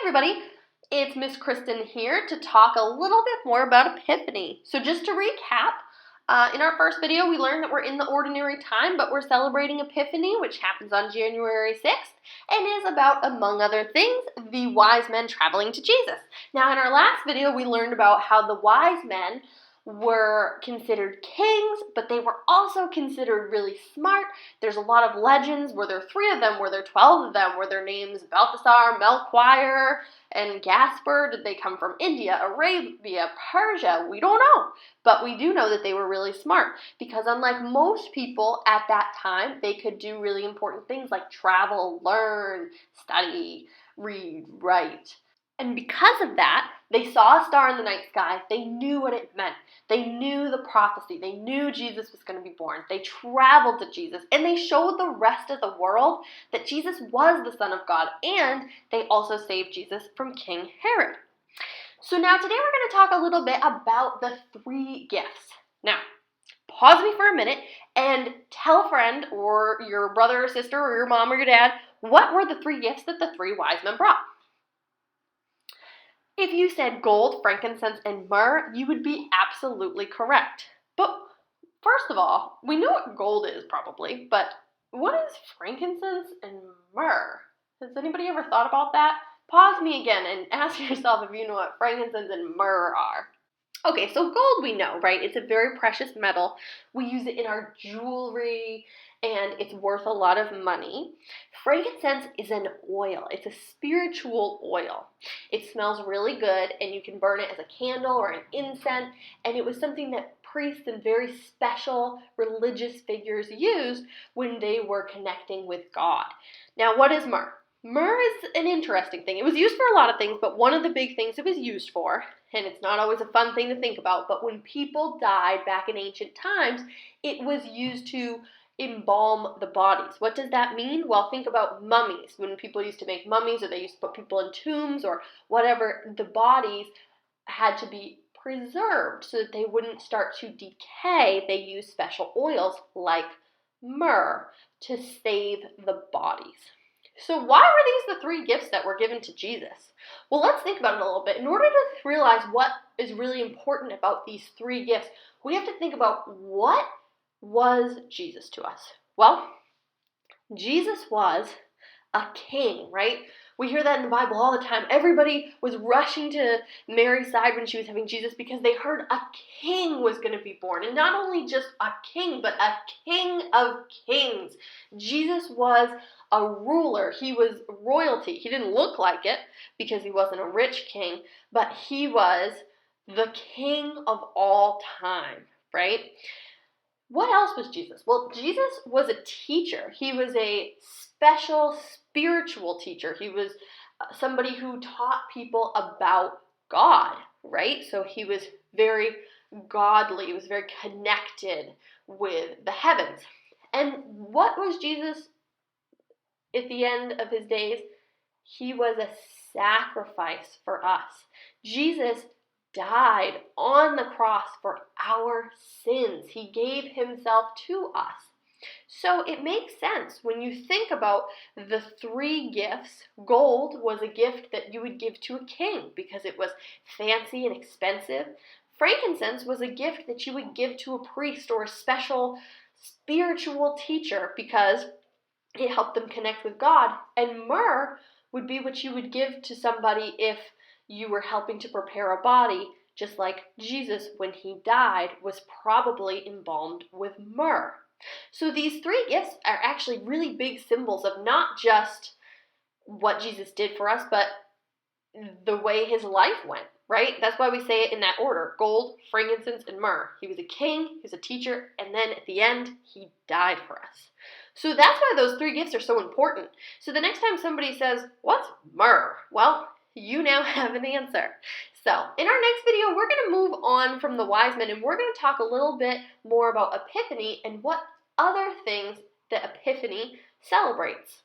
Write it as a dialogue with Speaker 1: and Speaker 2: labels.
Speaker 1: everybody, it's Miss Kristen here to talk a little bit more about Epiphany. So just to recap, in our first video we learned that we're in the ordinary time, but we're celebrating Epiphany, which happens on January 6th, and is about, among other things, the wise men traveling to Jesus. Now in our last video we learned about how the wise men were considered kings, but they were also considered really smart. There's a lot of legends. Were there 3 of them? Were there 12 of them? Were their names Balthasar, Melchior, and Gaspar? Did they come from India, Arabia, Persia? We don't know. But we do know that they were really smart because unlike most people at that time, they could do really important things like travel, learn, study, read, write. And because of that, they saw a star in the night sky. They knew what it meant. They knew the prophecy. They knew Jesus was going to be born. They traveled to Jesus, and they showed the rest of the world that Jesus was the Son of God, and they also saved Jesus from King Herod. So now today we're going to talk a little bit about the 3 gifts. Now, pause me for a minute and tell a friend or your brother or sister or your mom or your dad, what were the 3 gifts that the 3 wise men brought? If you said gold, frankincense, and myrrh, you would be absolutely correct. But first of all, we know what gold is probably, but what is frankincense and myrrh? Has anybody ever thought about that? Pause me again and ask yourself if you know what frankincense and myrrh are. Okay, so gold we know, right? It's a very precious metal. We use it in our jewelry, and it's worth a lot of money. Frankincense is an oil. It's a spiritual oil. It smells really good, and you can burn it as a candle or an incense, and it was something that priests and very special religious figures used when they were connecting with God. Now, what is myrrh? Myrrh is an interesting thing. It was used for a lot of things, but one of the big things it was used for, and it's not always a fun thing to think about, but when people died back in ancient times, it was used to embalm the bodies. What does that mean? Well, think about mummies. When people used to make mummies or they used to put people in tombs or whatever, the bodies had to be preserved so that they wouldn't start to decay. They used special oils like myrrh to save the bodies. So why were these the 3 gifts that were given to Jesus? Well, let's think about it a little bit. In order to realize what is really important about these 3 gifts, we have to think about what was Jesus to us. Well, Jesus was a king, right? We hear that in the Bible all the time. Everybody was rushing to Mary's side when she was having Jesus because they heard a king was going to be born. And not only just a king, but a king of kings. Jesus was a ruler. He was royalty. He didn't look like it because he wasn't a rich king, but he was the king of all time, right? What else was Jesus? Well, Jesus was a teacher. He was a special spiritual teacher. He was somebody who taught people about God, right? So he was very godly. He was very connected with the heavens. And what was Jesus at the end of his days? He was a sacrifice for us. Jesus died on the cross for our sins. He gave himself to us. So it makes sense when you think about the 3 gifts. Gold was a gift that you would give to a king because it was fancy and expensive. Frankincense was a gift that you would give to a priest or a special spiritual teacher because it helped them connect with God. And myrrh would be what you would give to somebody if you were helping to prepare a body, just like Jesus, when he died, was probably embalmed with myrrh. So these 3 gifts are actually really big symbols of not just what Jesus did for us, but the way his life went, right? That's why we say it in that order: gold, frankincense, and myrrh. He was a king, he was a teacher, and then at the end, he died for us. So that's why those 3 gifts are so important. So the next time somebody says, "What's myrrh?" Well, you now have an answer. So in our next video, we're going to move on from the wise men, and we're going to talk a little bit more about Epiphany and what other things that Epiphany celebrates.